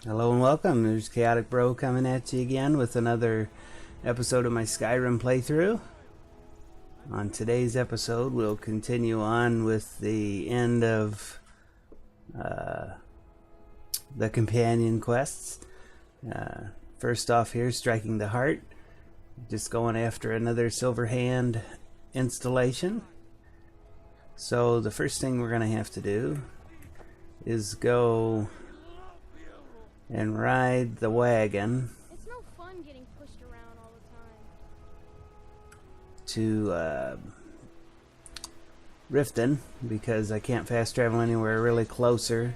Hello and welcome. There's Chaotic Bro coming at you again with another episode of my Skyrim playthrough. On today's episode, we'll continue on with the end of the companion quests. First off here, Striking the Heart. Just going after another Silver Hand installation. So the first thing we're going to have to do is go and ride the wagon. It's no fun getting pushed around all the To time. Riften, because I can't fast travel anywhere really closer.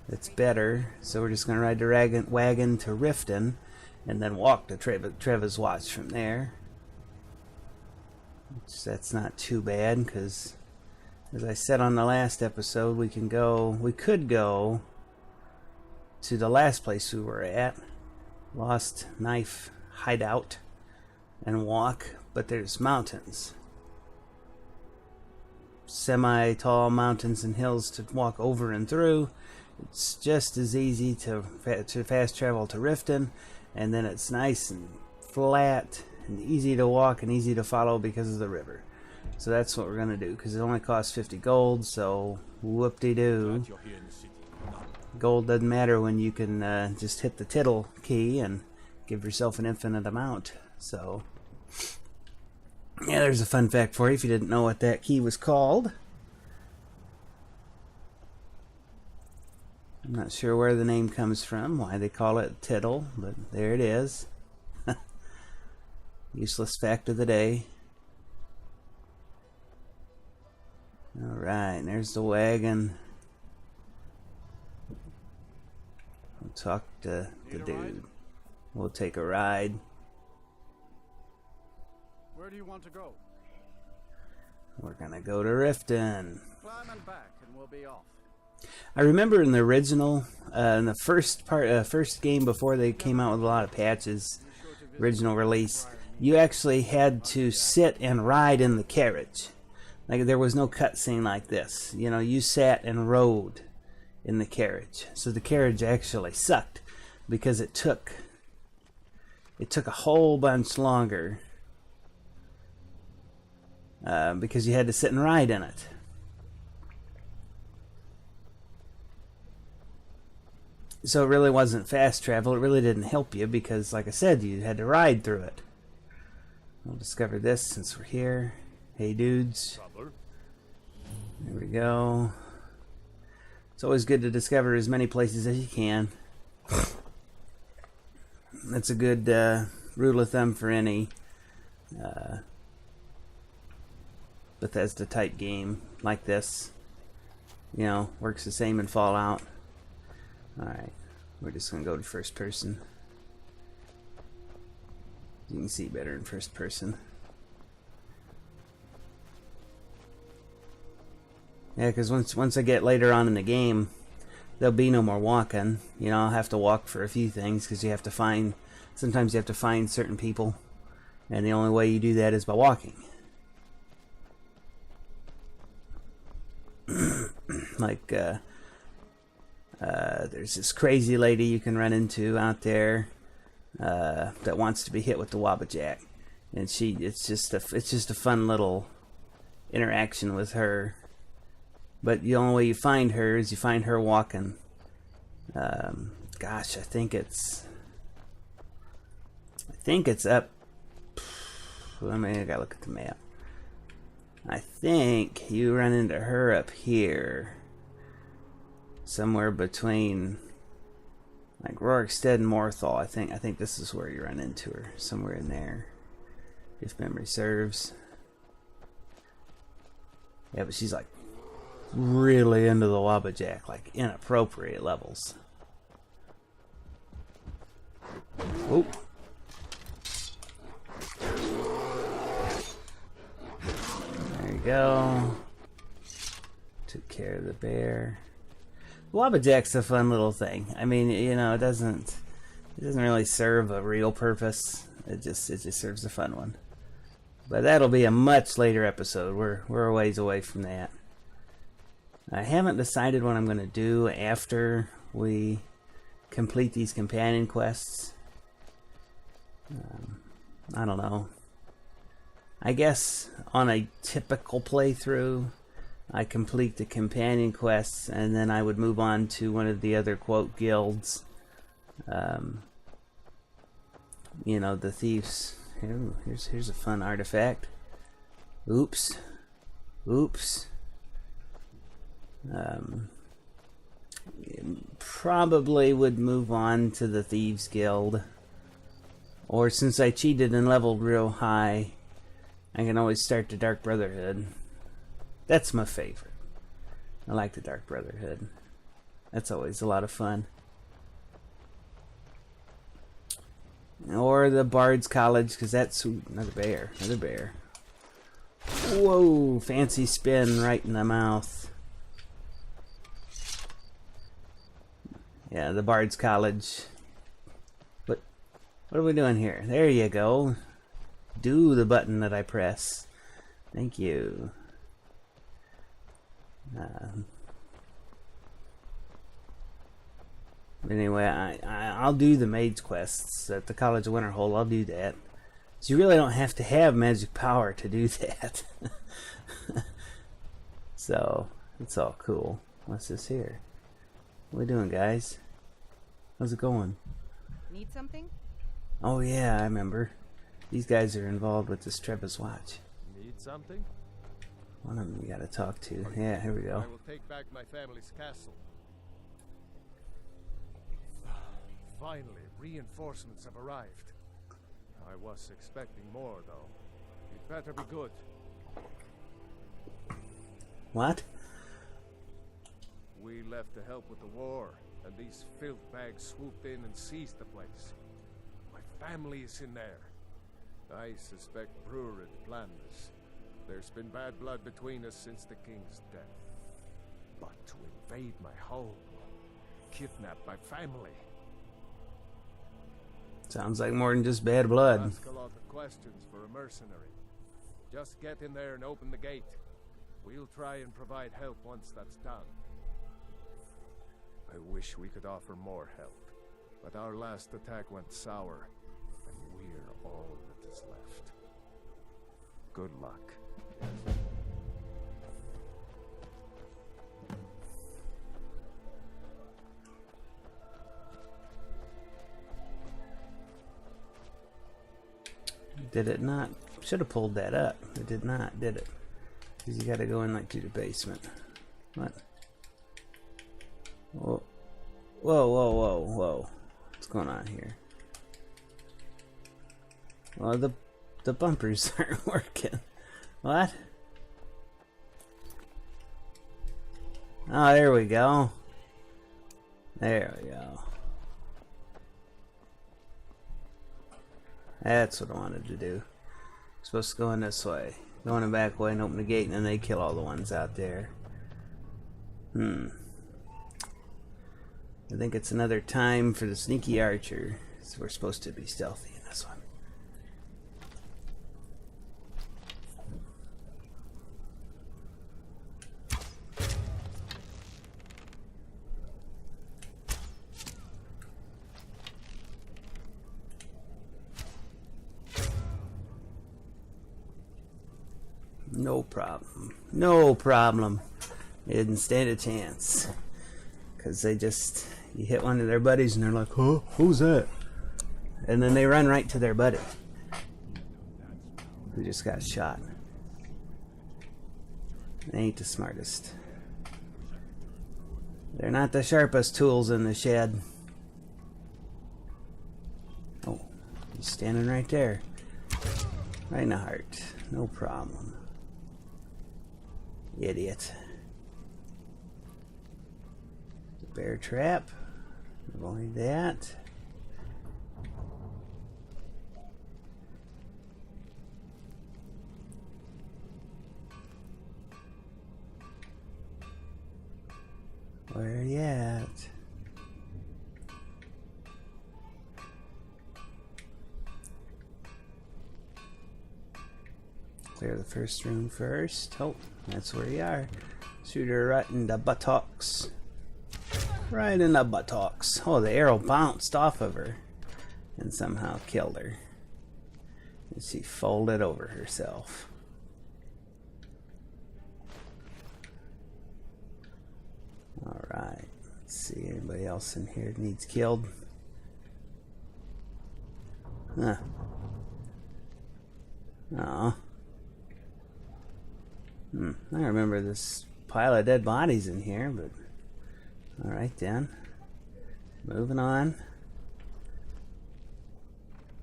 It's better, so we're just going to ride the wagon to Riften and then walk to Treva's Watch from there. That's not too bad, because as I said on the last episode, we could go to the last place we were at, Lost Knife Hideout, and walk, but there's mountains, semi-tall mountains and hills to walk over and through. It's just as easy to fast travel to Riften, and then it's nice and flat and easy to walk and easy to follow because of the river. So that's what we're gonna do, because it only costs 50 gold, so whoop-de-doo. Gold doesn't matter when you can just hit the tittle key and give yourself an infinite amount. So yeah, there's a fun fact for you if you didn't know what that key was called. I'm not sure where the name comes from, why they call it tittle, but there it is. Useless fact of the day. Alright, there's the wagon. We'll talk to the dude. We'll take a ride. Where do you want to go? We're gonna go to Riften. Climb and back and we'll be off. I remember in the original, in the first game before they came out with a lot of patches, original release, you actually had to sit and ride in the carriage. Like, there was no cutscene like this. You know, you sat and rode in the carriage. So the carriage actually sucked because it took a whole bunch longer because you had to sit and ride in it. So it really wasn't fast travel. It really didn't help you because, like I said, you had to ride through it. We'll discover this since we're here. Hey dudes. There we go. It's always good to discover as many places as you can. That's a good rule of thumb for any Bethesda type game like this. You know, works the same in Fallout. Alright, we're just going to go to first person. You can see better in first person. Yeah, because once I get later on in the game, there'll be no more walking. You know, I'll have to walk for a few things because you have to find, sometimes you have to find certain people, and the only way you do that is by walking. Like, there's this crazy lady you can run into out there that wants to be hit with the Wabbajack, and it's just a fun little interaction with her. But the only way you find her is you find her walking. Gosh, I think it's up. I gotta look at the map. I think you run into her up here, somewhere between like Rorikstead and Morthal. I think this is where you run into her, somewhere in there, if memory serves. Yeah, but she's like really into the Wabbajack, like inappropriate levels. Oh. There you go. Took care of the bear. Wabbajack's a fun little thing. I mean, you know, it doesn't really serve a real purpose. It just serves a fun one. But that'll be a much later episode. We're a ways away from that. I haven't decided what I'm going to do after we complete these companion quests. I don't know. I guess on a typical playthrough, I complete the companion quests and then I would move on to one of the other quote guilds. You know, the thieves. Here's a fun artifact. Oops. Oops. Probably would move on to the Thieves Guild. Or since I cheated and leveled real high, I can always start the Dark Brotherhood. That's my favorite. I like the Dark Brotherhood. That's always a lot of fun. Or the Bard's College, because that's another bear. Another bear. Whoa, fancy spin right in the mouth. Yeah, the Bard's College. What are we doing here? There you go. Do the button that I press. Thank you. Anyway, I'll do the mage quests at the College of Winterhold. I'll do that. So you really don't have to have magic power to do that. So it's all cool. What's this here? What are we doing, guys? How's it going? Need something? Oh yeah, I remember. These guys are involved with this Treva's watch. Need something? One of them you gotta talk to. Yeah, here we go. I will take back my family's castle. Finally, reinforcements have arrived. I was expecting more, though. It better be good. What? We left to help with the war, and these filth bags swooped in and seized the place. My family is in there. I suspect Brewer had planned this. There's been bad blood between us since the king's death. But to invade my home, kidnap my family. Sounds like more than just bad blood. Ask a lot of questions for a mercenary. Just get in there and open the gate. We'll try and provide help once that's done. I wish we could offer more help, but our last attack went sour, and we're all that is left. Good luck. Did it not? Should have pulled that up. It did not, did it? Because you got to go in like to the basement. What? Whoa. Whoa, whoa, whoa, whoa. What's going on here? Well, the bumpers aren't working. What? Oh, there we go. There we go. That's what I wanted to do. Supposed to go in this way. Go in the back way and open the gate, and then they kill all the ones out there. I think it's another time for the sneaky archer. So we're supposed to be stealthy in this one. No problem. No problem. They didn't stand a chance. Because they just, you hit one of their buddies and they're like, huh? Who's that? And then they run right to their buddy who just got shot. They ain't the smartest. They're not the sharpest tools in the shed. Oh, he's standing right there. Right in the heart. No problem. Idiot. The bear trap. Avoid that. Where you at? Clear the first room first. Oh, that's where you are. Shoot her right in the buttocks. Right in the buttocks. Oh, the arrow bounced off of her and somehow killed her. And she folded over herself. Alright. Let's see, anybody else in here needs killed? Huh. Oh. I remember this pile of dead bodies in here, but alright then. Moving on.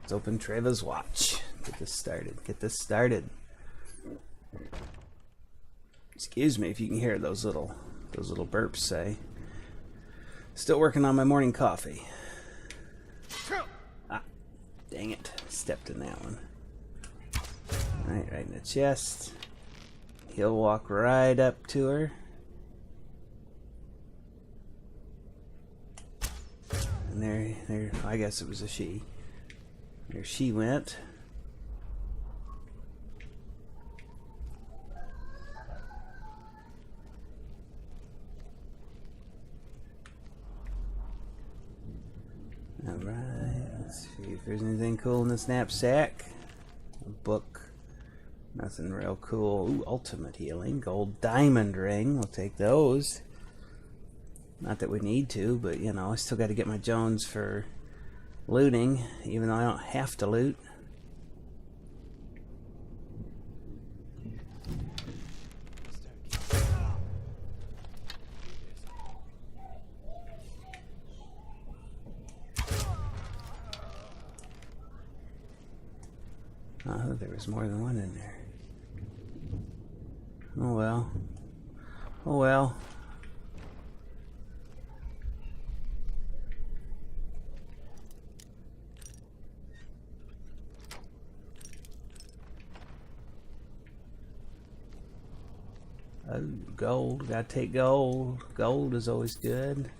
Let's open Treva's watch. Get this started. Get this started. Excuse me if you can hear those little burps say. Still working on my morning coffee. Ah, dang it. Stepped in that one. Alright, right in the chest. He'll walk right up to her. And there, I guess it was a she. There she went. Alright, let's see if there's anything cool in this knapsack. A book. Nothing real cool. Ooh, ultimate healing. Gold diamond ring. We'll take those. Not that we need to, but you know, I still got to get my Jones for looting, even though I don't have to loot. Oh, there was more than one in there. Oh well. Oh well. Oh, gold. Gotta take gold. Gold is always good.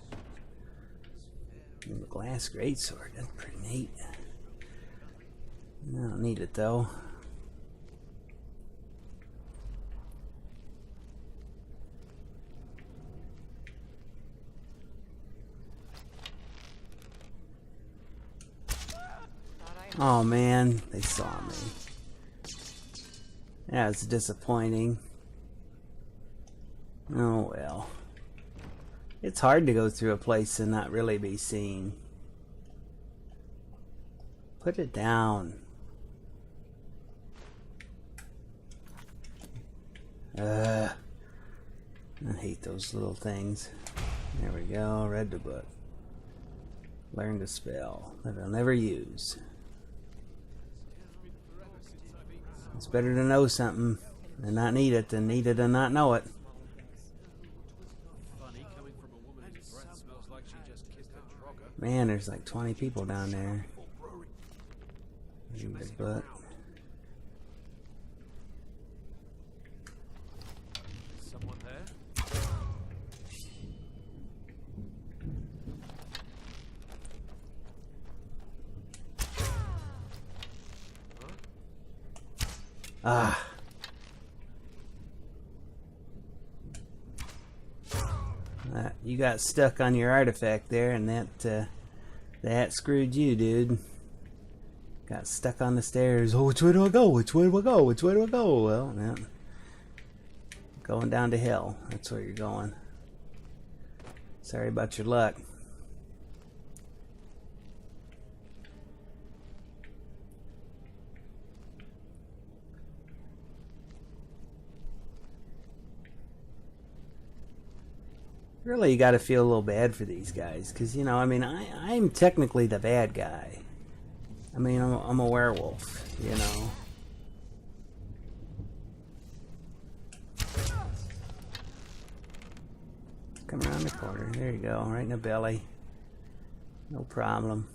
And the glass greatsword. That's pretty neat. I don't need it though. Oh man, they saw me. That's disappointing. Oh well. It's hard to go through a place and not really be seen. Put it down. I hate those little things. There we go. Read the book. Learned a spell that I'll never use. It's better to know something and not need it than need it and not know it. Man, there's like 20 people down there. Read the book. Someone there? Ah. You got stuck on your artifact there, and that screwed you, dude. Got stuck on the stairs. Oh, which way do I go? Which way do I go? Which way do I go? Well, yeah. Going down to hell. That's where you're going. Sorry about your luck. Really, you got to feel a little bad for these guys, because, you know, I mean, I'm technically the bad guy. I mean, I'm a werewolf, you know. Come around the corner. There you go, right in the belly. No problem.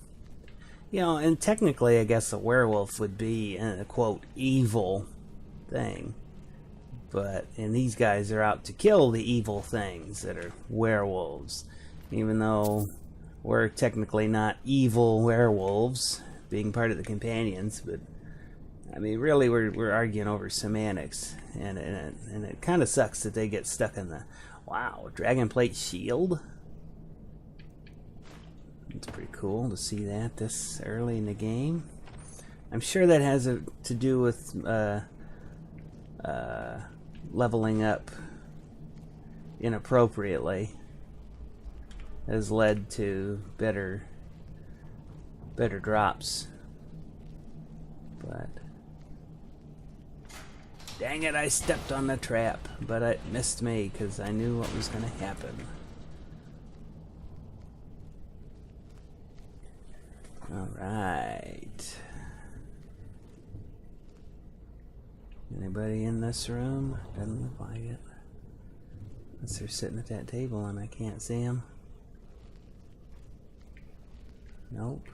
You know, and technically, I guess a werewolf would be a, quote, evil thing. And these guys are out to kill the evil things that are werewolves. Even though we're technically not evil werewolves, being part of the companions, but I mean, really, we're arguing over semantics, and it kind of sucks that they get stuck in the wow dragon plate shield. It's pretty cool to see that this early in the game. I'm sure that has to do with leveling up inappropriately has led to better drops. But dang it, I stepped on the trap, but it missed me because I knew what was going to happen. Alright. Anybody in this room? Doesn't look like it. Unless they're sitting at that table and I can't see them. Nope.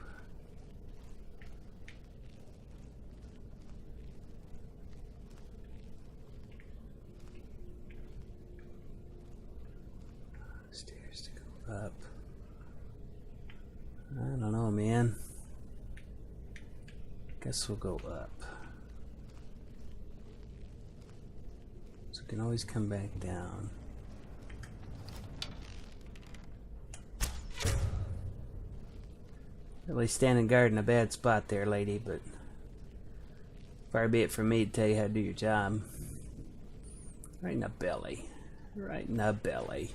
Stairs to go up. I don't know, man. Guess we'll go up. So we can always come back down. Really standing guard in a bad spot there, lady, but far be it from me to tell you how to do your job. Right in the belly. Right in the belly.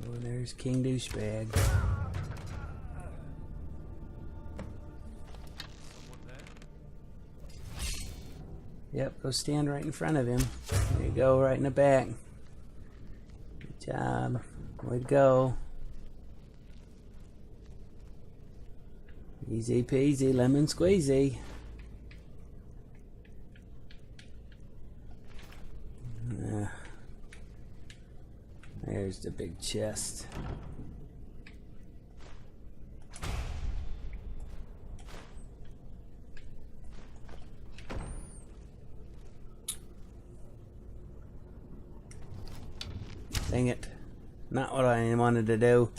Oh, there's King Douchebag. Yep, go stand right in front of him. There you go, right in the back. Good job. Way to go. Easy peasy, lemon squeezy. There's the big chest. Dang it. Not what I wanted to do.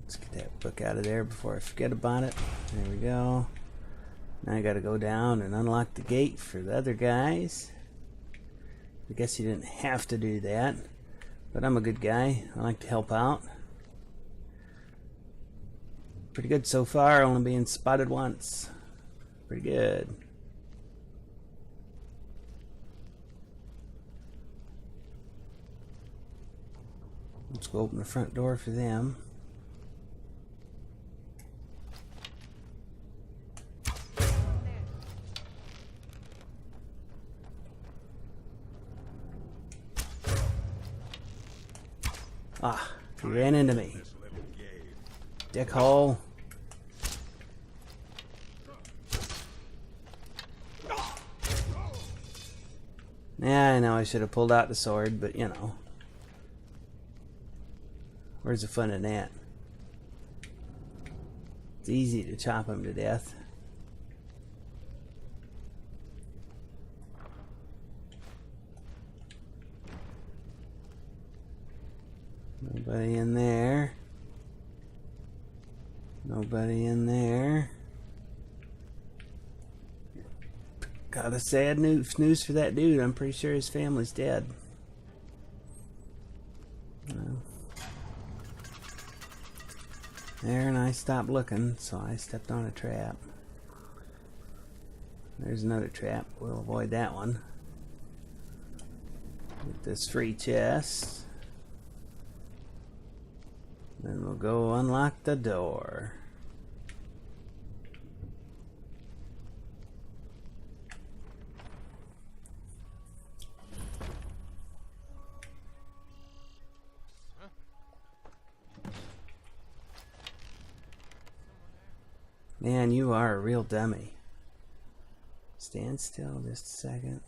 Let's get that book out of there before I forget about it. There we go. Now I gotta go down and unlock the gate for the other guys. I guess you didn't have to do that, but I'm a good guy. I like to help out. Pretty good so far, only being spotted once. Pretty good. Let's go open the front door for them. Ah, he ran into me. Dickhole. Yeah, I know I should have pulled out the sword, but you know. Where's the fun in that? It's easy to chop him to death. Nobody in there. Nobody in there. Got a sad news for that dude. I'm pretty sure his family's dead. There, and I stopped looking, so I stepped on a trap. There's another trap. We'll avoid that one. Get this free chest. Then we'll go unlock the door. Man, you are a real dummy. Stand still just a second.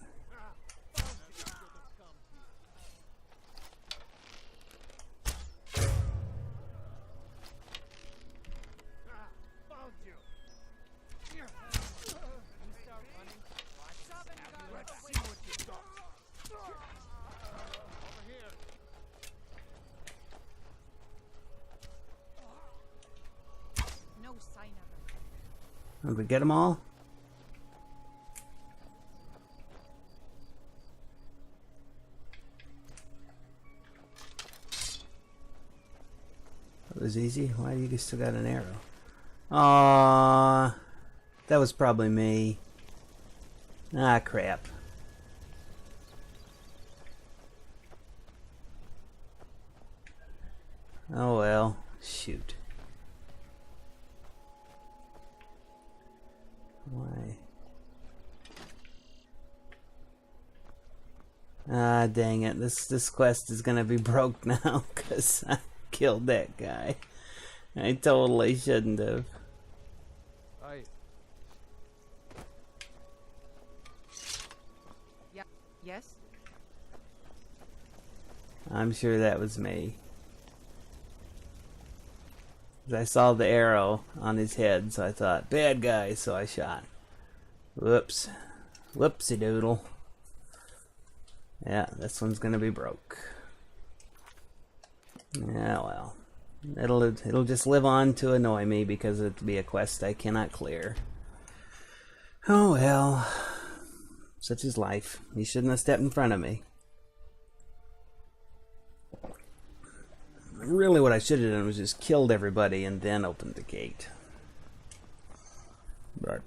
Did we get them all? That was easy. Why do you still got an arrow? Aww. That was probably me. Ah, crap. Oh well. Shoot. Why? Ah, dang it. This quest is gonna be broke now because I killed that guy. I totally shouldn't have. Yeah. Yes? I'm sure that was me. I saw the arrow on his head, so I thought, bad guy, so I shot. Whoops. Whoopsie doodle. Yeah, this one's gonna be broke. Yeah, well. It'll just live on to annoy me because it'll be a quest I cannot clear. Oh well. Such is life. He shouldn't have stepped in front of me. Really what I should have done was just killed everybody and then opened the gate. But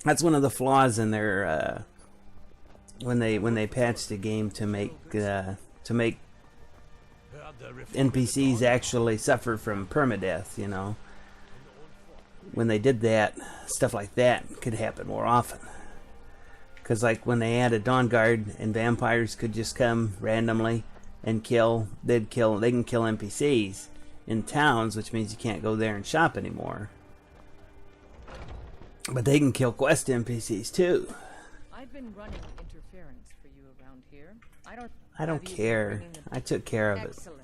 that's one of the flaws in their when they patched the game to make NPCs actually suffer from permadeath, you know. When they did that, stuff like that could happen more often. Because like when they added Dawn Guard and vampires could just come randomly and kill, they can kill NPCs in towns, which means you can't go there and shop anymore. But they can kill quest NPCs too. I've been running interference for you around here. I don't care. I took care of it. Excellent.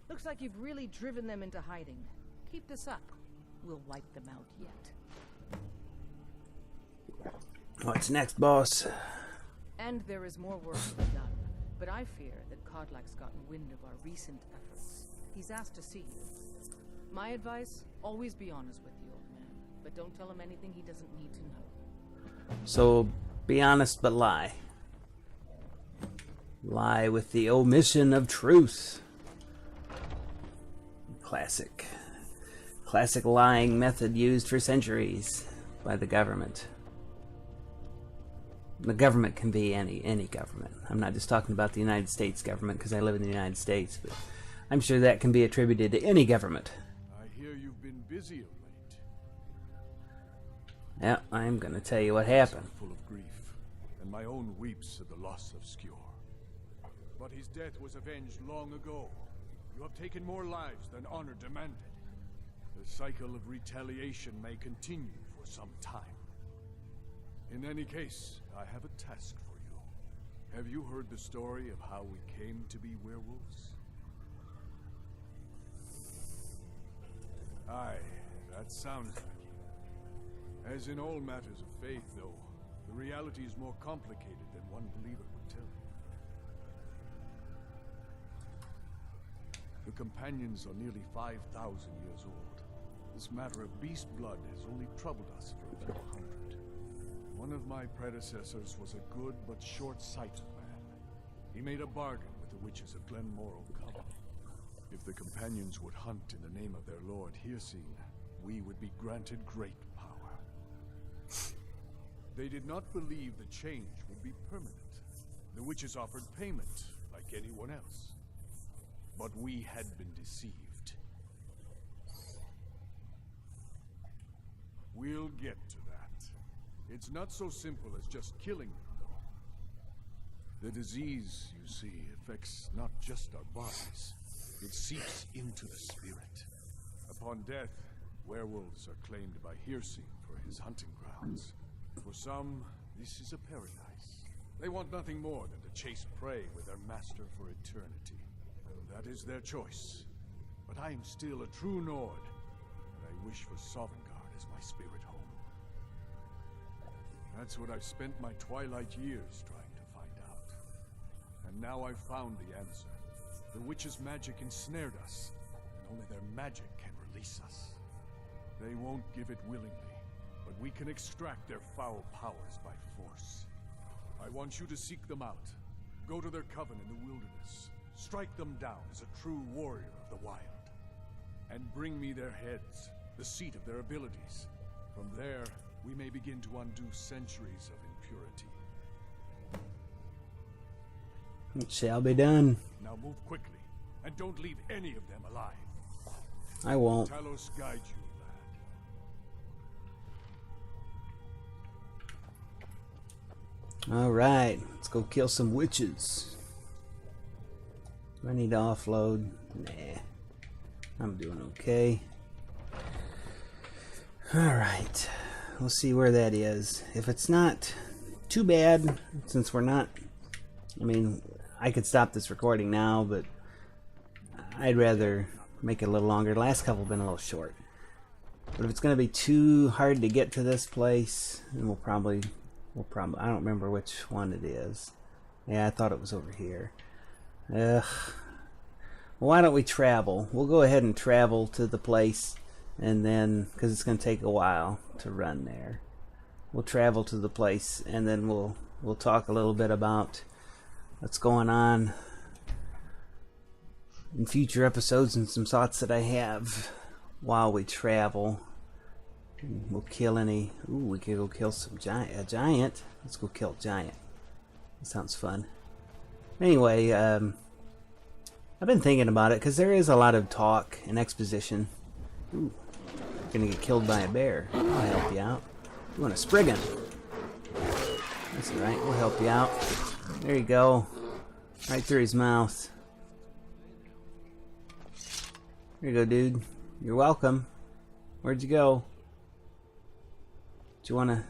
Looks like you've really driven them into hiding. Keep this up. We'll wipe them out yet. What's next, boss? And there is more work to be done. But I fear that Kodlak's gotten wind of our recent efforts. He's asked to see you. My advice, always be honest with the old man. But don't tell him anything he doesn't need to know. So, be honest but lie. Lie with the omission of truth. Classic. Classic lying method used for centuries by the government. The government can be any government. I'm not just talking about the United States government because I live in the United States, but I'm sure that can be attributed to any government. I hear you've been busy of late. Yeah, I'm gonna tell you what happened. Full of grief, and my own weeps at the loss of Skjor. But his death was avenged long ago. You have taken more lives than honor demanded. The cycle of retaliation may continue for some time. In any case, I have a task for you. Have you heard the story of how we came to be werewolves? Aye, that sounds like it. As in all matters of faith, though, the reality is more complicated than one believer would tell you. The companions are nearly 5,000 years old. This matter of beast blood has only troubled us for a few hundred. One of my predecessors was a good but short-sighted man. He made a bargain with the witches of Glenmorrow Common. If the companions would hunt in the name of their lord Hircine, we would be granted great power. They did not believe the change would be permanent. The witches offered payment, like anyone else. But we had been deceived. We'll get to that. It's not so simple as just killing them, though. The disease, you see, affects not just our bodies. It seeps into the spirit. Upon death, werewolves are claimed by Hircine for his hunting grounds. For some, this is a paradise. They want nothing more than to chase prey with their master for eternity. That is their choice. But I am still a true Nord, and I wish for Sovngarde as my spirit home. That's what I've spent my twilight years trying to find out. And now I've found the answer. The witch's magic ensnared us, and only their magic can release us. They won't give it willingly, but we can extract their foul powers by force. I want you to seek them out. Go to their coven in the wilderness. Strike them down as a true warrior of the wild. And bring me their heads, the seat of their abilities. From there, we may begin to undo centuries of impurity. It shall be done. Now move quickly, and don't leave any of them alive. I won't. Talos guide you, lad. Alright, let's go kill some witches. Do I need to offload? Nah. I'm doing okay. Alright. We'll see where that is. If it's not too bad, since we're not... I mean, I could stop this recording now, but I'd rather make it a little longer. The last couple have been a little short. But if it's going to be too hard to get to this place, then we'll probably... I don't remember which one it is. Yeah, I thought it was over here. Ugh. Well, why don't we travel? We'll go ahead and travel to the place, and then, because it's going to take a while to run there, we'll travel to the place, and then we'll talk a little bit about what's going on in future episodes and some thoughts that I have while we travel. We'll kill any... Ooh, we could go kill some a giant. Let's go kill a giant. That sounds fun. Anyway, I've been thinking about it, because there is a lot of talk and exposition. Ooh, you're gonna get killed by a bear. I'll help you out. You want a Spriggan? That's alright, we'll help you out. There you go. Right through his mouth. Here you go, dude. You're welcome. Where'd you go? Do you want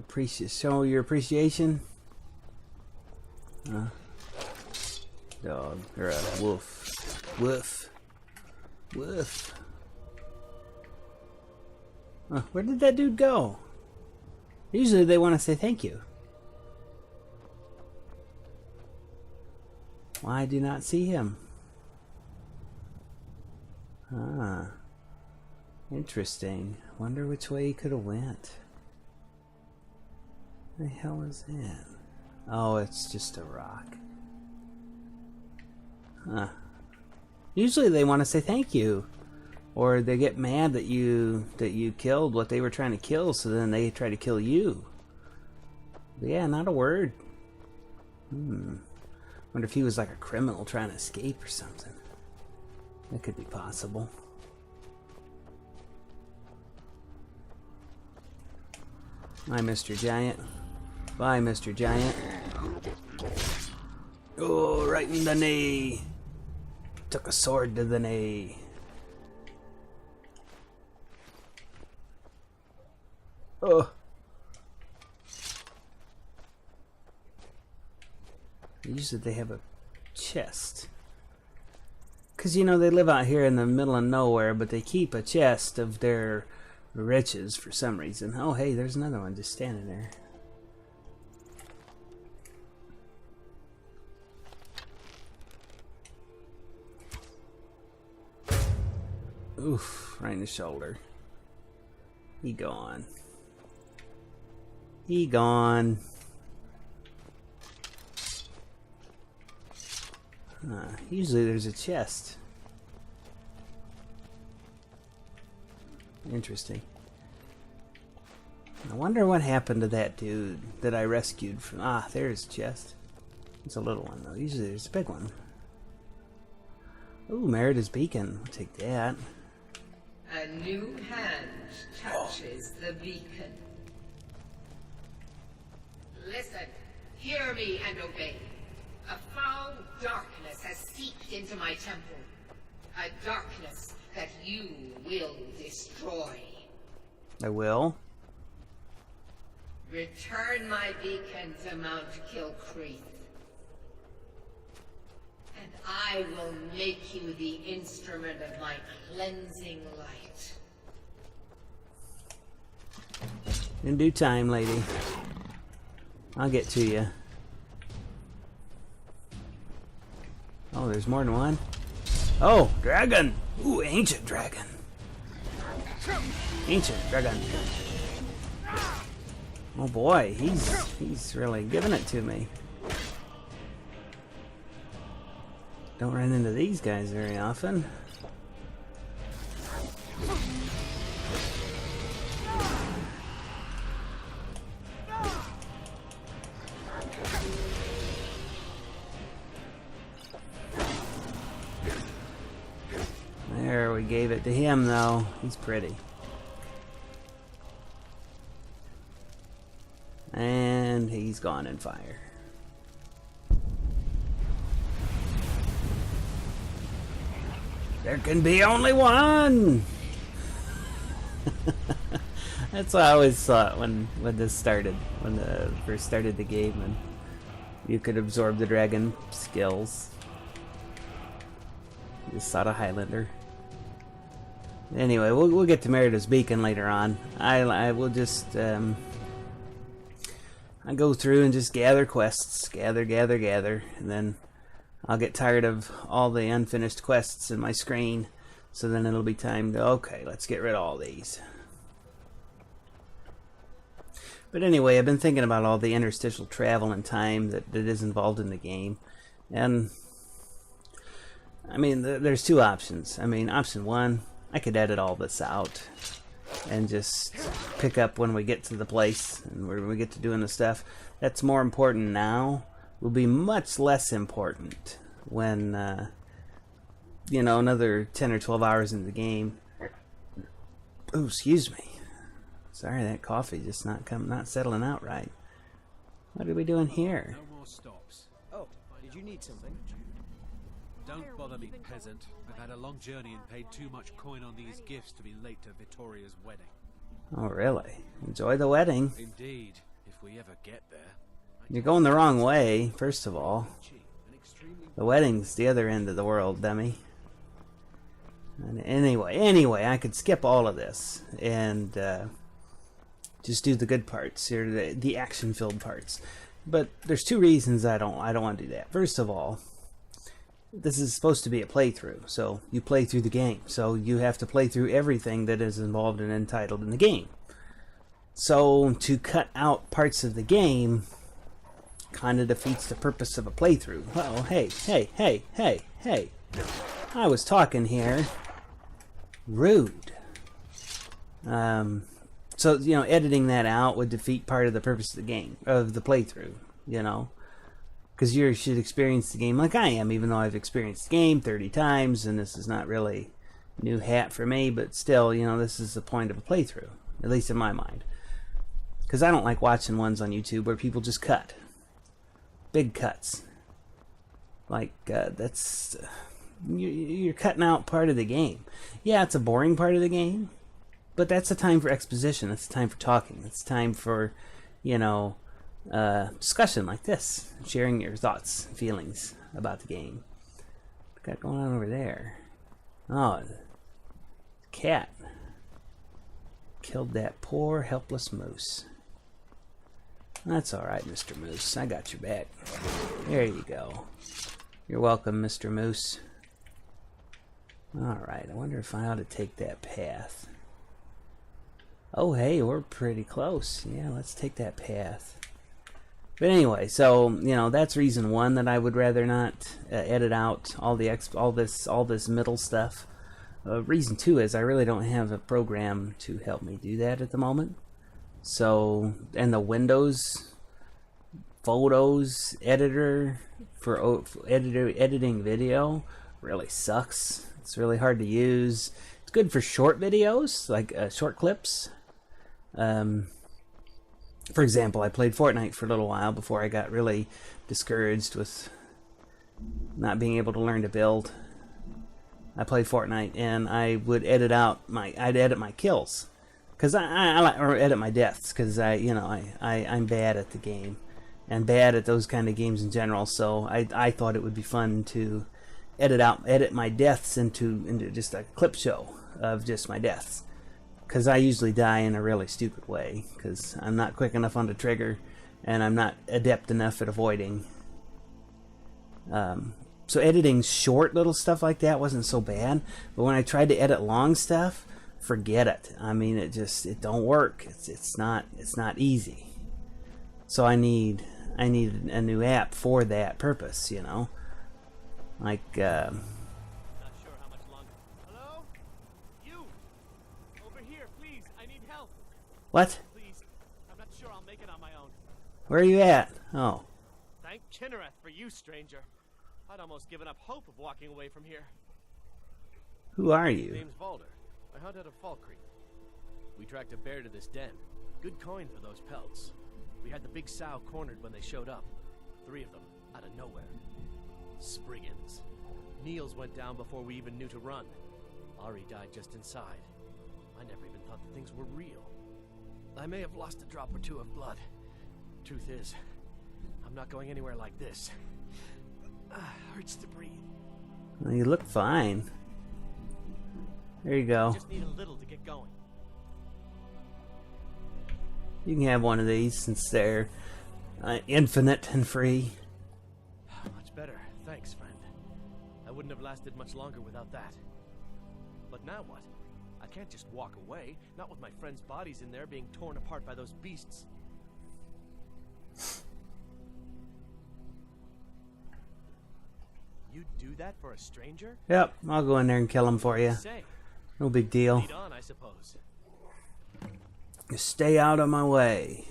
to show your appreciation? Dog or a wolf? Woof, woof. Where did that dude go? Usually they want to say thank you. Why I do not see him? Interesting. Wonder which way he could have went. The hell is that? Oh, it's just a rock. Huh. Usually they want to say thank you, or they get mad that you killed what they were trying to kill, so then they try to kill you. But yeah, not a word. Wonder if he was like a criminal trying to escape or something. That could be possible. Hi, Mr. Giant. Bye, Mr. Giant. Oh, right in the knee. Took a sword to the knee. Oh. Usually they have a chest. Because, you know, they live out here in the middle of nowhere, but they keep a chest of their riches for some reason. Oh, hey, there's another one just standing there. Oof, right in the shoulder. He gone. He gone. Usually there's a chest. Interesting. I wonder what happened to that dude that I rescued from... Ah, there's a chest. It's a little one, though. Usually there's a big one. Ooh, Merida's beacon. I'll take that. A new hand touches the beacon. Listen, hear me and obey. A foul darkness has seeped into my temple. A darkness that you will destroy. I will. Return my beacon to Mount Kilcreath. And I will make you the instrument of my cleansing light. In due time, lady. I'll get to you. Oh, there's more than one? Oh, dragon! Ooh, ancient dragon. Ancient dragon. Oh boy, he's really giving it to me. Don't run into these guys very often. There, we gave it to him though. He's pretty. And he's gone in fire. There can be only one! That's what I always thought when this started. When the first started the game and you could absorb the dragon skills. Just thought a Highlander. Anyway, we'll get to Merida's Beacon later on. I will just I go through and just gather quests, gather, and then I'll get tired of all the unfinished quests in my screen. So then it'll be time to, okay, let's get rid of all these. But anyway, I've been thinking about all the interstitial travel and time that is involved in the game, and I mean, there's two options. I mean, option one, I could edit all this out and just pick up when we get to the place and when we get to doing the stuff that's more important now will be much less important when you know, another 10 or 12 hours in the game. Oh, excuse me. Sorry, that coffee just not settling out right. What are we doing here? No more stops. Oh, did you need something? Don't bother me, peasant. I've had a long journey and paid too much coin on these gifts to be late to Vittoria's wedding. Oh, really? Enjoy the wedding. Indeed, if we ever get there. You're going the wrong way, first of all. The wedding's the other end of the world, dummy. And anyway, I could skip all of this and just do the good parts, or the action-filled parts. But there's two reasons I don't want to do that. First of all, this is supposed to be a playthrough, so you play through the game. So you have to play through everything that is involved and entitled in the game. So to cut out parts of the game kind of defeats the purpose of a playthrough. Oh, hey. I was talking here. Rude. So, you know, editing that out would defeat part of the purpose of the game, of the playthrough, you know. Because you should experience the game like I am, even though I've experienced the game 30 times, and this is not really new hat for me, but still, you know, this is the point of a playthrough, at least in my mind. Because I don't like watching ones on YouTube where people just cut. Big cuts. Like, that's... You're cutting out part of the game. Yeah, it's a boring part of the game, but that's a time for exposition. It's a time for talking. It's time for, you know... discussion like this, sharing your thoughts and feelings about the game. What's got going on over there? Oh, the cat killed that poor helpless moose. That's alright, Mr. Moose, I got your back. There you go. You're welcome, Mr. Moose. Alright, I wonder if I ought to take that path. Oh hey, we're pretty close. Yeah, let's take that path. But anyway, so, you know, that's reason one that I would rather not edit out all this middle stuff. Reason two is I really don't have a program to help me do that at the moment. So, and the Windows Photos editor for editing video really sucks. It's really hard to use. It's good for short videos, like short clips. For example, I played Fortnite for a little while before I got really discouraged with not being able to learn to build. I played Fortnite and I would edit my kills, cause or edit my deaths, cause I'm bad at the game and bad at those kind of games in general. So I thought it would be fun to edit my deaths into just a clip show of just my deaths. Because I usually die in a really stupid way, because I'm not quick enough on the trigger, and I'm not adept enough at avoiding. So editing short little stuff like that wasn't so bad, but when I tried to edit long stuff, forget it. I mean, it don't work. It's not easy. So I need a new app for that purpose, you know. Like Not sure how much longer. Hello? You! Over here, please. I need help. what? Please. I'm not sure I'll make it on my own. Where are you at? Oh. Thank Chinnereth for you, stranger. I'd almost given up hope of walking away from here. Who are you? Name's Valder. I hunt out of Fall Creek. We tracked a bear to this den. Good coin for those pelts. We had the big sow cornered when they showed up. 3 of them, out of nowhere. Spriggans. Niels went down before we even knew to run. Ari died just inside. I never even thought the things were real. I may have lost a drop or 2 of blood. Truth is, I'm not going anywhere like this. Hurts to breathe. Well, you look fine. There you go. Just need a little to get going. You can have one of these since they're infinite and free. Much better. Thanks, friend. I wouldn't have lasted much longer without that. But now what? I can't just walk away, not with my friends' bodies in there being torn apart by those beasts. You'd do that for a stranger? Yep, I'll go in there and kill him for you. Say, No big deal. lead on, I suppose. Just stay out of my way.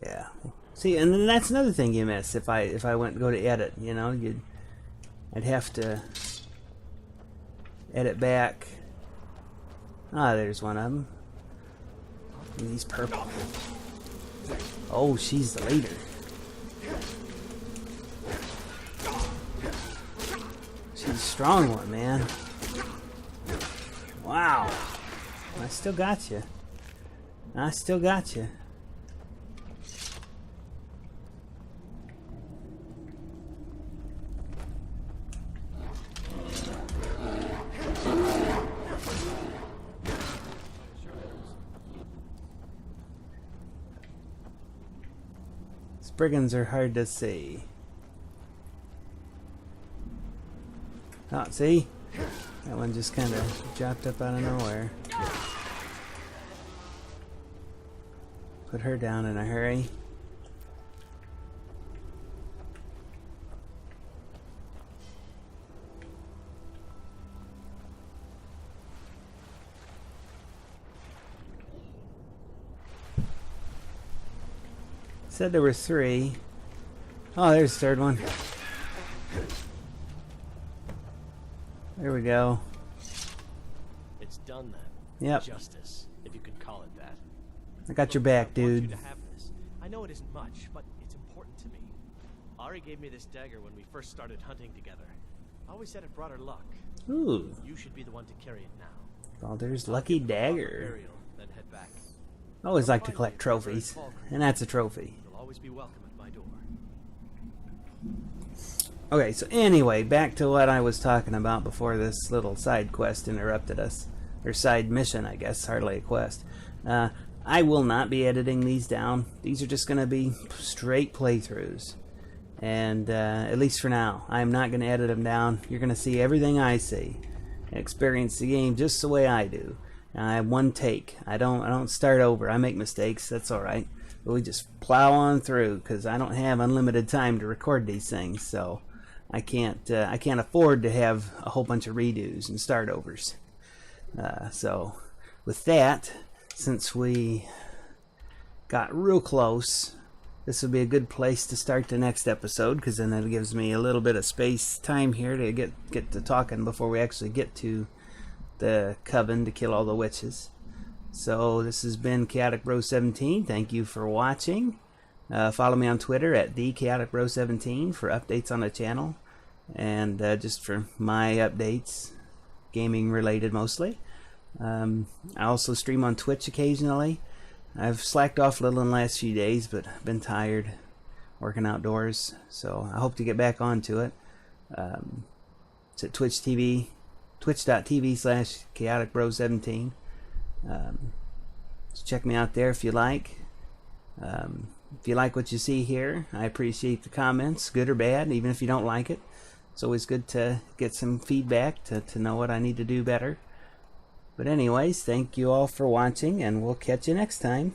Yeah. See, and then that's another thing you miss if I went and go to edit, you know, I'd have to edit back. Ah, there's one of them. And he's purple. Oh, she's the leader. She's a strong one, man. Wow. I still got you. I still got you. Spriggans are hard to see. Oh, see? That one just kind of dropped up out of nowhere. Put her down in a hurry. Said there were 3. Oh, there's the third one. There we go. It's done then. Yep. Justice, if you can call it that. I got your back, I want you dude. to have this. I know it isn't much, but it's important to me. Ari gave me this dagger when we first started hunting together. I always said it brought her luck. Ooh, You should be the one to carry it now. Balder's lucky dagger. Burial, then head back. I always like to collect trophies, and that's a trophy. You'll always be welcome at my door. Okay, so anyway, back to what I was talking about before this little side quest interrupted us. Or side mission, I guess, hardly a quest. I will not be editing these down. These are just going to be straight playthroughs. And at least for now, I'm not going to edit them down. You're going to see everything I see. And experience the game just the way I do. I have one take. I don't start over. I make mistakes. That's alright. But we just plow on through because I don't have unlimited time to record these things. So I can't afford to have a whole bunch of redos and start overs. So with that, since we got real close, this will be a good place to start the next episode, because then it gives me a little bit of space time here to get to talking before we actually get to the coven to kill all the witches. So this has been Chaotic Bro 17. Thank you for watching. Follow me on Twitter at @thechaoticbro17 for updates on the channel, and just for my updates, gaming related mostly. I also stream on Twitch occasionally. I've slacked off a little in the last few days, but I've been tired working outdoors, so I hope to get back onto it. It's at twitch.tv/chaoticbro17. So check me out there if you like. If you like what you see here, I appreciate the comments, good or bad, even if you don't like it. It's always good to get some feedback to know what I need to do better. But anyways, thank you all for watching, and we'll catch you next time.